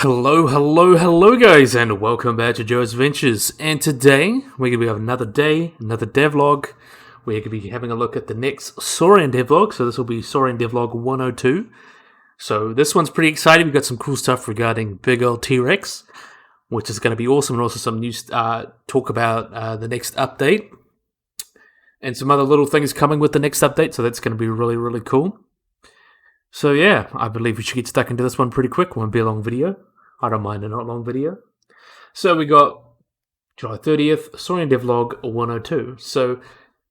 Hello guys, and welcome back to Joe's Adventures. And today, we're going to have another day, another devlog. We're going to be having a look at the next Saurian Devlog, so this will be Saurian Devlog 102. So this one's pretty exciting. We've got some cool stuff regarding big old T-Rex, which is going to be awesome, and also some news talk about the next update. And some other little things coming with the next update, so that's going to be really cool. So yeah, I believe we should get stuck into this one pretty quick. Won't be a long video. I don't mind a not long video. So we got July 30th, Saurian Devlog 102. So,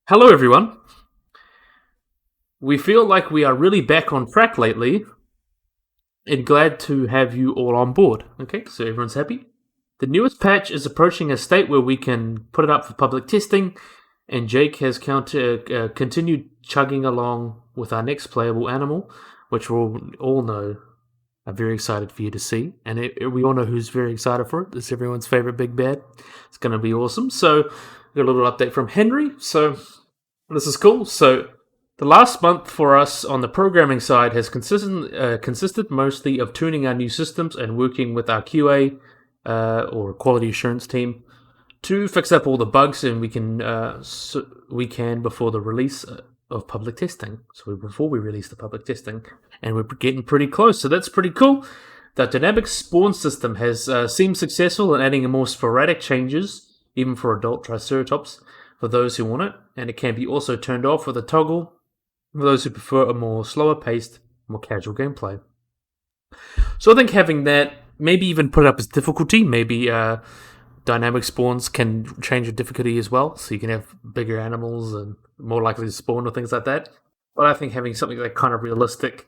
hello everyone. We feel like we are really back on track lately, and glad to have you all on board. Okay, so everyone's happy. The newest patch is approaching a state where we can put it up for public testing, and Jake has continued chugging along with our next playable animal, which we'll all know. I'm very excited for you to see, and we all know who's very excited for it. It's everyone's favorite big bad. It's going to be awesome. So, we got a little update from Henry. So, this is cool. So, the last month for us on the programming side has consisted mostly of tuning our new systems and working with our QA or quality assurance team to fix up all the bugs, and we can before the release of public testing. So before we release the public testing, and we're getting pretty close, so that's pretty cool. The dynamic spawn system has seemed successful in adding more sporadic changes, even for adult Triceratops, for those who want it, and it can be also turned off with a toggle for those who prefer a more slower paced, more casual gameplay. So I think having that, maybe even put it up as difficulty, maybe dynamic spawns can change the difficulty as well, so you can have bigger animals and more likely to spawn or things like that. But I think having something like kind of realistic,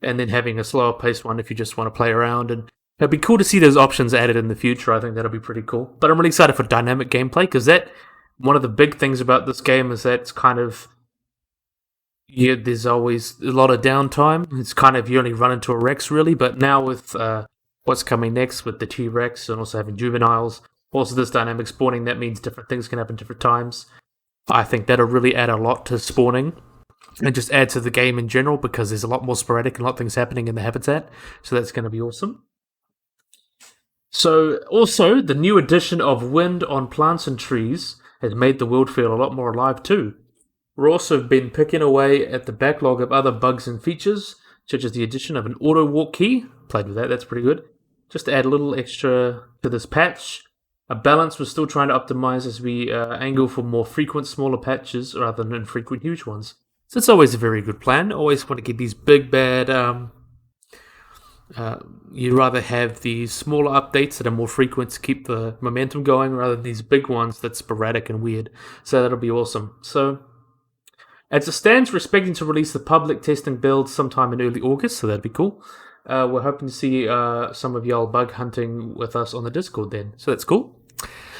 and then having a slower paced one if you just want to play around, and it'd be cool to see those options added in the future. I think that'll be pretty cool. But I'm really excited for dynamic gameplay, because that one of the big things about this game is that it's kind of, there's always a lot of downtime. It's kind of, you only run into a Rex really, but now with what's coming next with the T-Rex and also having juveniles, also this dynamic spawning, that means different things can happen different times. I think that'll really add a lot to spawning, and just add to the game in general, because there's a lot more sporadic and a lot of things happening in the habitat, so that's going to be awesome. So, also, the new addition of wind on plants and trees has made the world feel a lot more alive too. We've also been picking away at the backlog of other bugs and features, such as the addition of an auto walk key. Played with that, that's pretty good. Just to add a little extra to this patch. A balance we're still trying to optimize as we angle for more frequent smaller patches rather than infrequent huge ones. So it's always a very good plan. Always want to get these big bad, you'd rather have these smaller updates that are more frequent to keep the momentum going, rather than these big ones that's sporadic and weird. So that'll be awesome. So, as it stands, we're expecting to release the public testing build sometime in early August, so that'd be cool. We're hoping to see some of y'all bug hunting with us on the Discord then, so that's cool.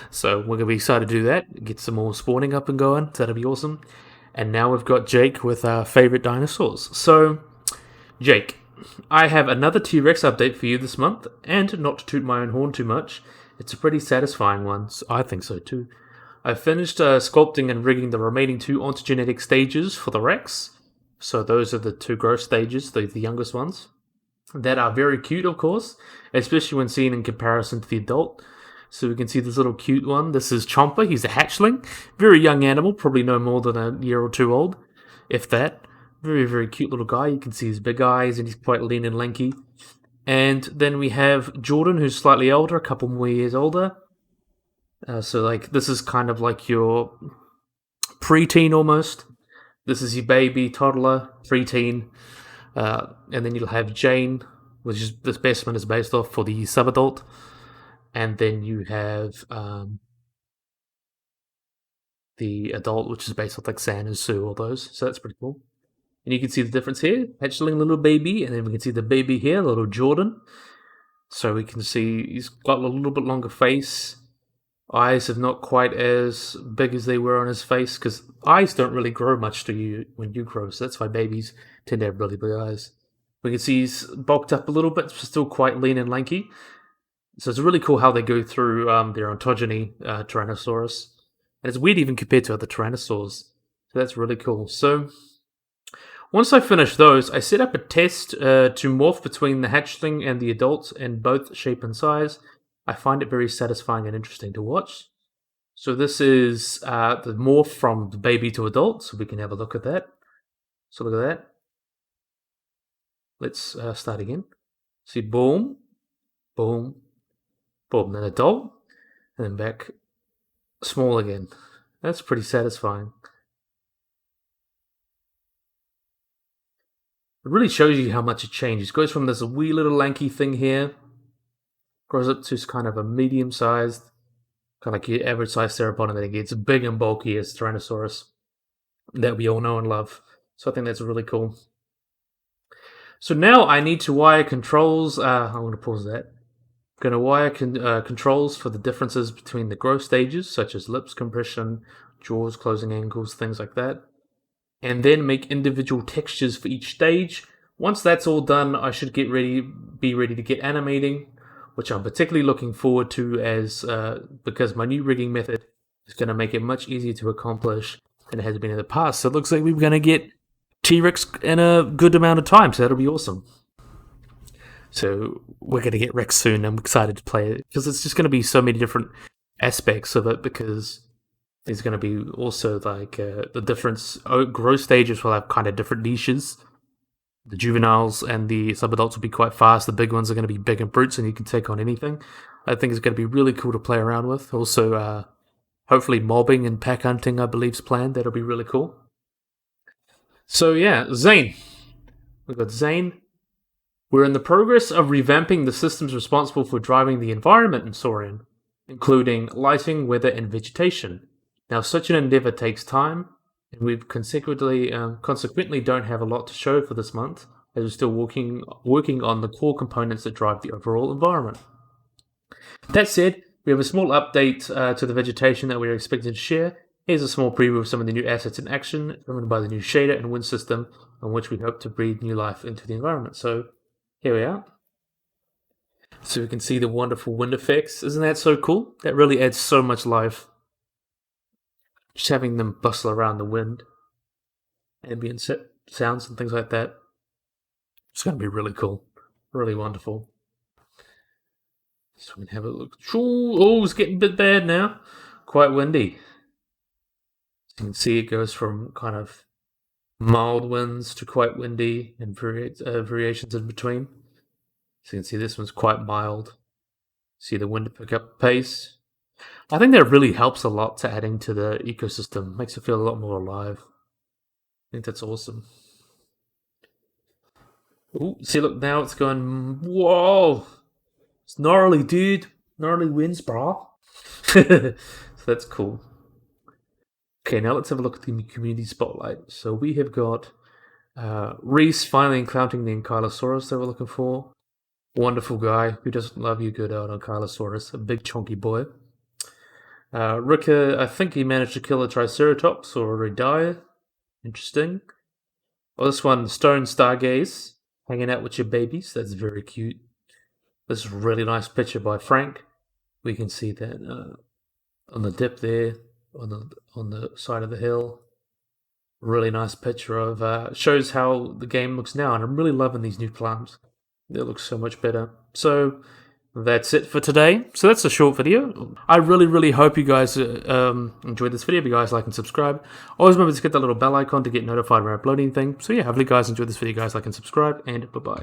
So we're going to be excited to do that, get some more spawning up and going, so that'll be awesome. And now we've got Jake with our favorite dinosaurs. So, Jake, I have another T-Rex update for you this month, and not to toot my own horn too much, it's a pretty satisfying one, so I think so too. I finished sculpting and rigging the remaining 2 ontogenetic stages for the Rex, so those are the 2 growth stages, the youngest ones, that are very cute, of course, especially when seen in comparison to the adult. So we can see this little cute one. This is Chomper. He's a hatchling. Very young animal, probably no more than a year or 2 old, if that. Very cute little guy. You can see his big eyes, and he's quite lean and lanky. And then we have Jordan, who's slightly older, a couple more years older. So like this is kind of like your preteen almost. This is your baby, toddler, preteen. And then you'll have Jane, which is the specimen is based off for the subadult. And then you have the adult, which is based off like San and Sue, all those. So that's pretty cool. And you can see the difference here. Hatchling, little baby, and then we can see the baby here, little Jordan. So we can see he's got a little bit longer face. Eyes are not quite as big as they were on his face, because eyes don't really grow much to you when you grow, so that's why babies tend to have really big eyes. We can see he's bulked up a little bit, still quite lean and lanky. So it's really cool how they go through their ontogeny, Tyrannosaurus. And it's weird even compared to other Tyrannosaurs. So that's really cool. So Once I finish those, I set up a test to morph between the hatchling and the adults in both shape and size. I find it very satisfying and interesting to watch. So this is the morph from the baby to adult, so we can have a look at that. So look at that. Let's start again. See, boom, boom, boom, then adult, and then back small again. That's pretty satisfying. It really shows you how much it changes. It goes from this wee little lanky thing here, grows up to kind of a medium-sized, kind of like your average-sized theropod, and then it gets big and bulky as Tyrannosaurus that we all know and love. So I think that's really cool. So now I need to wire controls. I'm going to pause that. I'm going to wire controls for the differences between the growth stages, such as lips compression, jaws closing angles, things like that. And then make individual textures for each stage. Once that's all done, I should be ready to get animating, which I'm particularly looking forward to because my new rigging method is going to make it much easier to accomplish than it has been in the past. So it looks like we're going to get T-Rex in a good amount of time, so that'll be awesome. So we're going to get Rex soon. I'm excited to play it because it's just going to be so many different aspects of it, because there's going to be also like the different growth stages will have kind of different niches. The juveniles and the subadults will be quite fast. The big ones are going to be big and brutes, and you can take on anything. I think it's going to be really cool to play around with. Also, hopefully mobbing and pack hunting, I believe, is planned. That'll be really cool. So yeah, Zane. We've got Zane. We're in the progress of revamping the systems responsible for driving the environment in Saurian, including lighting, weather, and vegetation. Now, such an endeavor takes time, and we've consequently don't have a lot to show for this month, as we're still working on the core components that drive the overall environment. That said, we have a small update to the vegetation that we're expecting to share. Here's a small preview of some of the new assets in action, driven by the new shader and wind system, on which we hope to breathe new life into the environment. So, here we are. So we can see the wonderful wind effects. Isn't that so cool? That really adds so much life. Just having them bustle around the wind, ambient sounds and things like that. It's going to be really cool. Really wonderful. So we can have a look. Oh, it's getting a bit bad now. Quite windy. You can see it goes from kind of mild winds to quite windy and variations in between. So you can see this one's quite mild. See the wind pick up pace. I think that really helps a lot to adding to the ecosystem. Makes it feel a lot more alive. I think that's awesome. Ooh, see, look, now it's going, whoa! It's gnarly, dude. Gnarly winds, bro. So that's cool. Okay, now let's have a look at the community spotlight. So we have got Reese finally encountering the Ankylosaurus that we're looking for. Wonderful guy. Who doesn't love you good out Ankylosaurus? A big chunky boy. Rika, I think he managed to kill a Triceratops or a die. Interesting. Well, this one, Stone Stargaze, hanging out with your babies. That's very cute. This is a really nice picture by Frank. We can see that on the dip there, on the side of the hill. Really nice picture of shows how the game looks now, and I'm really loving these new plants. They look so much better. So that's it for today. So that's a short video. I really hope you guys enjoyed this video. If you guys like and subscribe, always remember to hit that little bell icon to get notified when I upload anything. So yeah, hopefully you guys enjoyed this video, guys like and subscribe, and bye bye.